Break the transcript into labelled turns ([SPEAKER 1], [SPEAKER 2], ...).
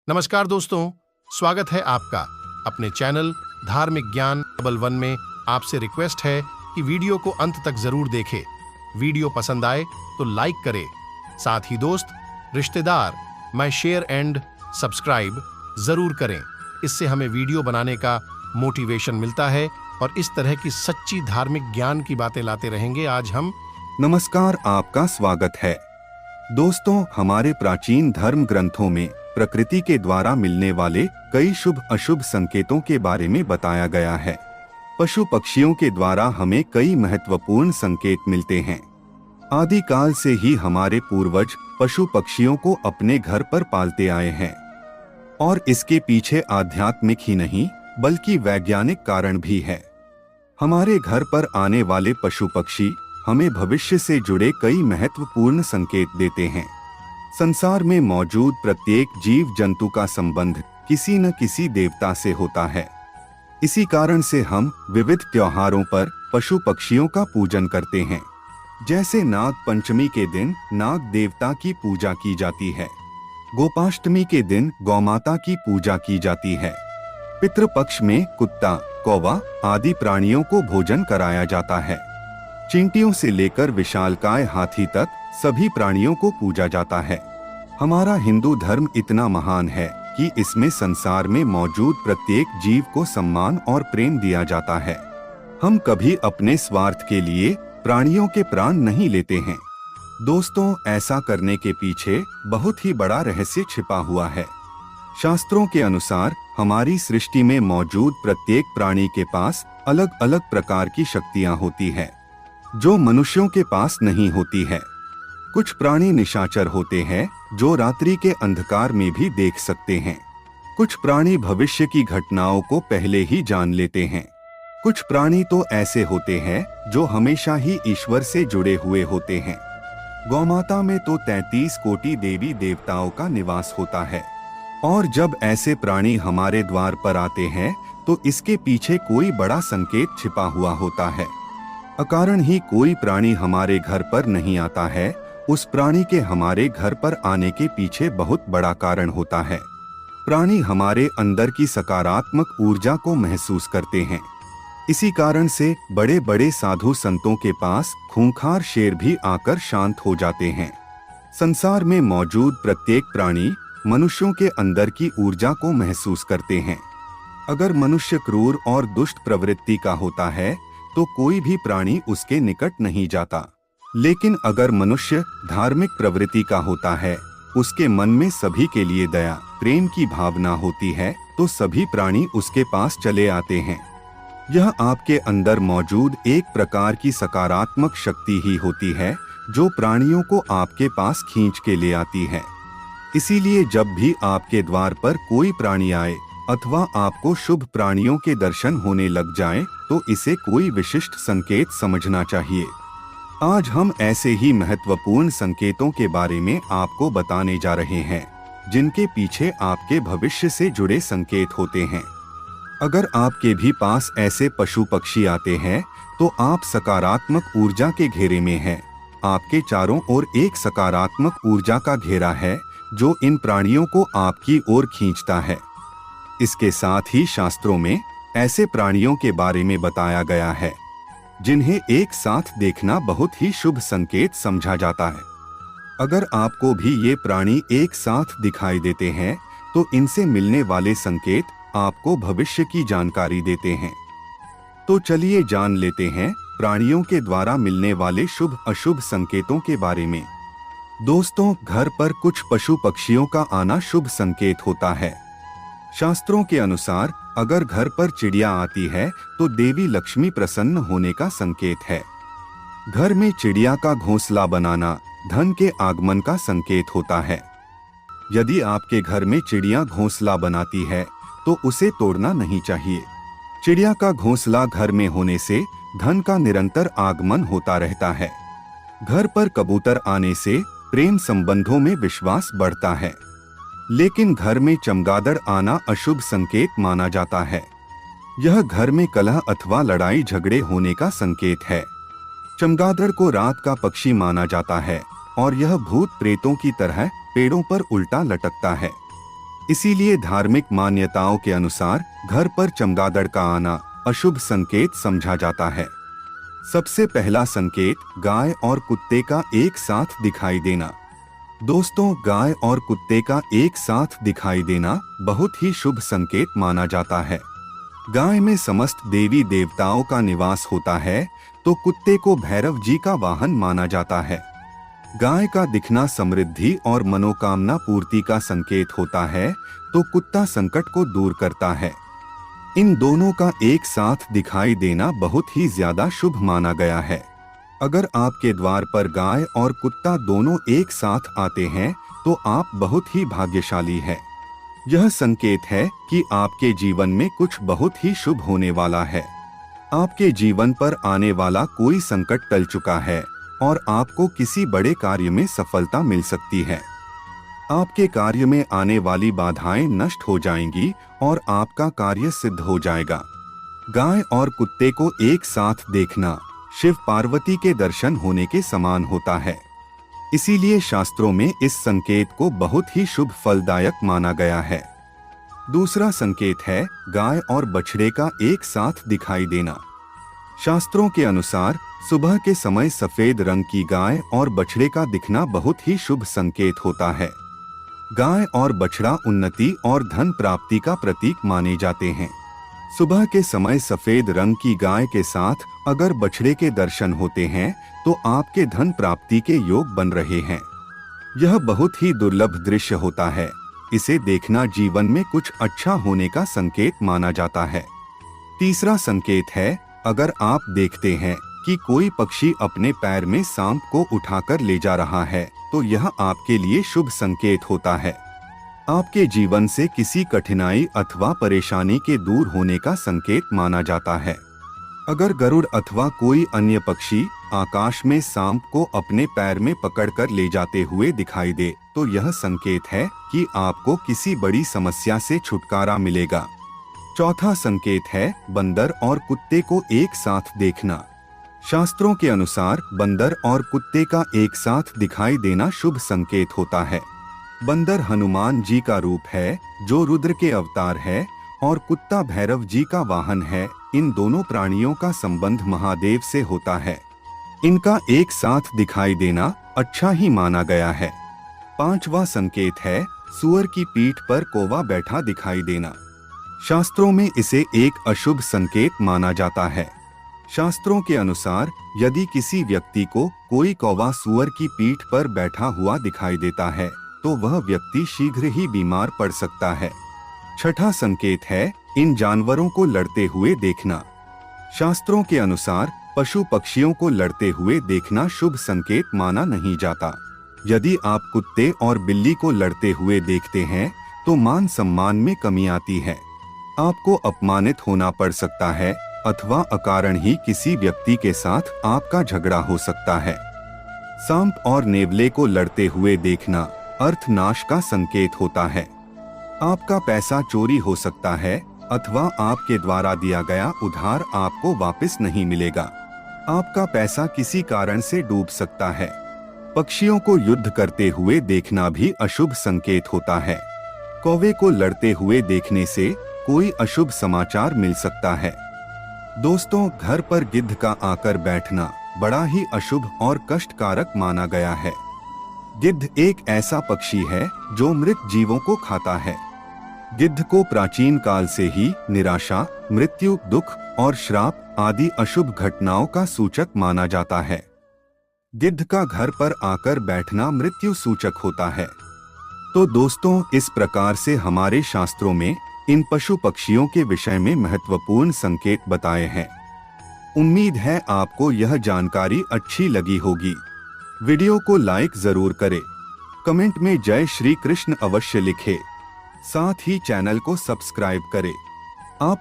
[SPEAKER 1] नमस्कार दोस्तों, स्वागत है आपका अपने चैनल धार्मिक ज्ञान डबल वन में। आपसे रिक्वेस्ट है कि वीडियो को अंत तक जरूर देखें। वीडियो पसंद आए तो लाइक करें, साथ ही दोस्त, रिश्तेदार में शेयर एंड सब्सक्राइब जरूर करें। इससे हमें वीडियो बनाने का मोटिवेशन मिलता है और इस तरह की सच्ची धार्मिक ज्ञान की बातें लाते रहेंगे। आज हम
[SPEAKER 2] नमस्कार, आपका स्वागत है। दोस्तों, हमारे प्राचीन धर्म ग्रंथों में प्रकृति के द्वारा मिलने वाले कई शुभ अशुभ संकेतों के बारे में बताया गया है। पशु पक्षियों के द्वारा हमें कई महत्वपूर्ण संकेत मिलते हैं। आदिकाल से ही हमारे पूर्वज पशु पक्षियों को अपने घर पर पालते आए हैं और इसके पीछे आध्यात्मिक ही नहीं बल्कि वैज्ञानिक कारण भी है। हमारे घर पर आने वाले पशु पक्षी हमें भविष्य से जुड़े कई महत्वपूर्ण संकेत देते हैं। संसार में मौजूद प्रत्येक जीव जंतु का संबंध किसी न किसी देवता से होता है। इसी कारण से हम विविध त्योहारों पर पशु पक्षियों का पूजन करते हैं। जैसे नाग पंचमी के दिन नाग देवता की पूजा की जाती है, गोपाष्टमी के दिन गौमाता की पूजा की जाती है, पितृपक्ष में कुत्ता, कौवा आदि प्राणियों को भोजन कराया जाता है, चींटियों से लेकर विशालकाय हाथी तक सभी प्राणियों को पूजा जाता है। हमारा हिंदू धर्म इतना महान है कि इसमें संसार में मौजूद प्रत्येक जीव को सम्मान और प्रेम दिया जाता है। हम कभी अपने स्वार्थ के लिए प्राणियों के प्राण नहीं लेते हैं। दोस्तों, ऐसा करने के पीछे बहुत ही बड़ा रहस्य छिपा हुआ है। शास्त्रों के अनुसार हमारी सृष्टि में मौजूद प्रत्येक प्राणी के पास अलग अलग प्रकार की शक्तियां होती है जो मनुष्यों के पास नहीं होती है। कुछ प्राणी निशाचर होते हैं जो रात्रि के अंधकार में भी देख सकते हैं। कुछ प्राणी भविष्य की घटनाओं को पहले ही जान लेते हैं। कुछ प्राणी तो ऐसे होते हैं जो हमेशा ही ईश्वर से जुड़े हुए होते हैं। गौमाता में तो 33 कोटि देवी देवताओं का निवास होता है और जब ऐसे प्राणी हमारे द्वार पर आते हैं तो इसके पीछे कोई बड़ा संकेत छिपा हुआ होता है। अकारण ही कोई प्राणी हमारे घर पर नहीं आता है। उस प्राणी के हमारे घर पर आने के पीछे बहुत बड़ा कारण होता है। प्राणी हमारे अंदर की सकारात्मक ऊर्जा को महसूस करते हैं। इसी कारण से बड़े बड़े साधु संतों के पास खूंखार शेर भी आकर शांत हो जाते हैं। संसार में मौजूद प्रत्येक प्राणी मनुष्यों के अंदर की ऊर्जा को महसूस करते हैं। अगर मनुष्य क्रूर और दुष्ट प्रवृत्ति का होता है तो कोई भी प्राणी उसके निकट नहीं जाता। लेकिन अगर मनुष्य धार्मिक प्रवृत्ति का होता है, उसके मन में सभी के लिए दया प्रेम की भावना होती है, तो सभी प्राणी उसके पास चले आते हैं। यह आपके अंदर मौजूद एक प्रकार की सकारात्मक शक्ति ही होती है जो प्राणियों को आपके पास खींच के ले आती है। इसीलिए जब भी आपके द्वार पर कोई प्राणी आए अथवा आपको शुभ प्राणियों के दर्शन होने लग जाएं, तो इसे कोई विशिष्ट संकेत समझना चाहिए। आज हम ऐसे ही महत्वपूर्ण संकेतों के बारे में आपको बताने जा रहे हैं जिनके पीछे आपके भविष्य से जुड़े संकेत होते हैं। अगर आपके भी पास ऐसे पशु पक्षी आते हैं तो आप सकारात्मक ऊर्जा के घेरे में हैं। आपके चारों ओर एक सकारात्मक ऊर्जा का घेरा है जो इन प्राणियों को आपकी ओर खींचता है। इसके साथ ही शास्त्रों में ऐसे प्राणियों के बारे में बताया गया है जिन्हें एक साथ देखना बहुत ही शुभ संकेत समझा जाता है। अगर आपको भी ये प्राणी एक साथ दिखाई देते हैं तो इनसे मिलने वाले संकेत आपको भविष्य की जानकारी देते हैं। तो चलिए जान लेते हैं प्राणियों के द्वारा मिलने वाले शुभ अशुभ संकेतों के बारे में। दोस्तों, घर पर कुछ पशु पक्षियों का आना शुभ संकेत होता है। शास्त्रों के अनुसार अगर घर पर चिड़िया आती है तो देवी लक्ष्मी प्रसन्न होने का संकेत है। घर में चिड़िया का घोंसला बनाना धन के आगमन का संकेत होता है। यदि आपके घर में चिड़िया घोंसला बनाती है तो उसे तोड़ना नहीं चाहिए। चिड़िया का घोंसला घर में होने से धन का निरंतर आगमन होता रहता है। घर पर कबूतर आने से प्रेम संबंधों में विश्वास बढ़ता है। लेकिन घर में चमगादड़ आना अशुभ संकेत माना जाता है। यह घर में कलह अथवा लड़ाई झगड़े होने का संकेत है। चमगादड़ को रात का पक्षी माना जाता है और यह भूत प्रेतों की तरह पेड़ों पर उल्टा लटकता है। इसीलिए धार्मिक मान्यताओं के अनुसार घर पर चमगादड़ का आना अशुभ संकेत समझा जाता है। सबसे पहला संकेत गाय और कुत्ते का एक साथ दिखाई देना। दोस्तों, गाय और कुत्ते का एक साथ दिखाई देना बहुत ही शुभ संकेत माना जाता है। गाय में समस्त देवी देवताओं का निवास होता है, तो कुत्ते को भैरव जी का वाहन माना जाता है। गाय का दिखना समृद्धि और मनोकामना पूर्ति का संकेत होता है, तो कुत्ता संकट को दूर करता है। इन दोनों का एक साथ दिखाई देना बहुत ही ज्यादा शुभ माना गया है। अगर आपके द्वार पर गाय और कुत्ता दोनों एक साथ आते हैं तो आप बहुत ही भाग्यशाली हैं। यह संकेत है कि आपके जीवन में कुछ बहुत ही शुभ होने वाला है। आपके जीवन पर आने वाला कोई संकट टल चुका है और आपको किसी बड़े कार्य में सफलता मिल सकती है। आपके कार्य में आने वाली बाधाएं नष्ट हो जाएंगी और आपका कार्य सिद्ध हो जाएगा। गाय और कुत्ते को एक साथ देखना शिव पार्वती के दर्शन होने के समान होता है। इसीलिए शास्त्रों में इस संकेत को बहुत ही शुभ फलदायक माना गया है। दूसरा संकेत है गाय और बछड़े का एक साथ दिखाई देना। शास्त्रों के अनुसार सुबह के समय सफेद रंग की गाय और बछड़े का दिखना बहुत ही शुभ संकेत होता है। गाय और बछड़ा उन्नति और धन प्राप्ति का प्रतीक माने जाते हैं। सुबह के समय सफेद रंग की गाय के साथ अगर बछड़े के दर्शन होते हैं तो आपके धन प्राप्ति के योग बन रहे हैं। यह बहुत ही दुर्लभ दृश्य होता है। इसे देखना जीवन में कुछ अच्छा होने का संकेत माना जाता है। तीसरा संकेत है अगर आप देखते हैं कि कोई पक्षी अपने पैर में सांप को उठाकर ले जा रहा है तो यह आपके लिए शुभ संकेत होता है। आपके जीवन से किसी कठिनाई अथवा परेशानी के दूर होने का संकेत माना जाता है। अगर गरुड़ अथवा कोई अन्य पक्षी आकाश में सांप को अपने पैर में पकड़कर ले जाते हुए दिखाई दे तो यह संकेत है कि आपको किसी बड़ी समस्या से छुटकारा मिलेगा। चौथा संकेत है बंदर और कुत्ते को एक साथ देखना। शास्त्रों के अनुसार बंदर और कुत्ते का एक साथ दिखाई देना शुभ संकेत होता है। बंदर हनुमान जी का रूप है जो रुद्र के अवतार है और कुत्ता भैरव जी का वाहन है। इन दोनों प्राणियों का संबंध महादेव से होता है। इनका एक साथ दिखाई देना अच्छा ही माना गया है। पांचवा संकेत है सूअर की पीठ पर कौवा बैठा दिखाई देना। शास्त्रों में इसे एक अशुभ संकेत माना जाता है। शास्त्रों के अनुसार यदि किसी व्यक्ति को कोई कौवा सूअर की पीठ पर बैठा हुआ दिखाई देता है तो वह व्यक्ति शीघ्र ही बीमार पड़ सकता है। छठा संकेत है इन जानवरों को लड़ते हुए देखना। शास्त्रों के अनुसार पशु पक्षियों को लड़ते हुए देखना शुभ संकेत माना नहीं जाता। यदि आप कुत्ते और बिल्ली को लड़ते हुए देखते हैं तो मान सम्मान में कमी आती है। आपको अपमानित होना पड़ सकता है अथवा अकारण ही किसी व्यक्ति के साथ आपका झगड़ा हो सकता है। सांप और नेवले को लड़ते हुए देखना अर्थनाश का संकेत होता है। आपका पैसा चोरी हो सकता है अथवा आपके द्वारा दिया गया उधार आपको वापस नहीं मिलेगा। आपका पैसा किसी कारण से डूब सकता है। पक्षियों को युद्ध करते हुए देखना भी अशुभ संकेत होता है। कौवे को लड़ते हुए देखने से कोई अशुभ समाचार मिल सकता है। दोस्तों, घर पर गिद्ध का आकर बैठना बड़ा ही अशुभ और कष्टकारक माना गया है। गिद्ध एक ऐसा पक्षी है जो मृत जीवों को खाता है। गिद्ध को प्राचीन काल से ही निराशा, मृत्यु, दुख और श्राप आदि अशुभ घटनाओं का सूचक माना जाता है। गिद्ध का घर पर आकर बैठना मृत्यु सूचक होता है। तो दोस्तों, इस प्रकार से हमारे शास्त्रों में इन पशु पक्षियों के विषय में महत्वपूर्ण संकेत बताए हैं। उम्मीद है आपको यह जानकारी अच्छी लगी होगी। वीडियो को लाइक जरूर करें, कमेंट में जय श्री कृष्ण अवश्य लिखें, साथ ही चैनल को सब्सक्राइब करें। आप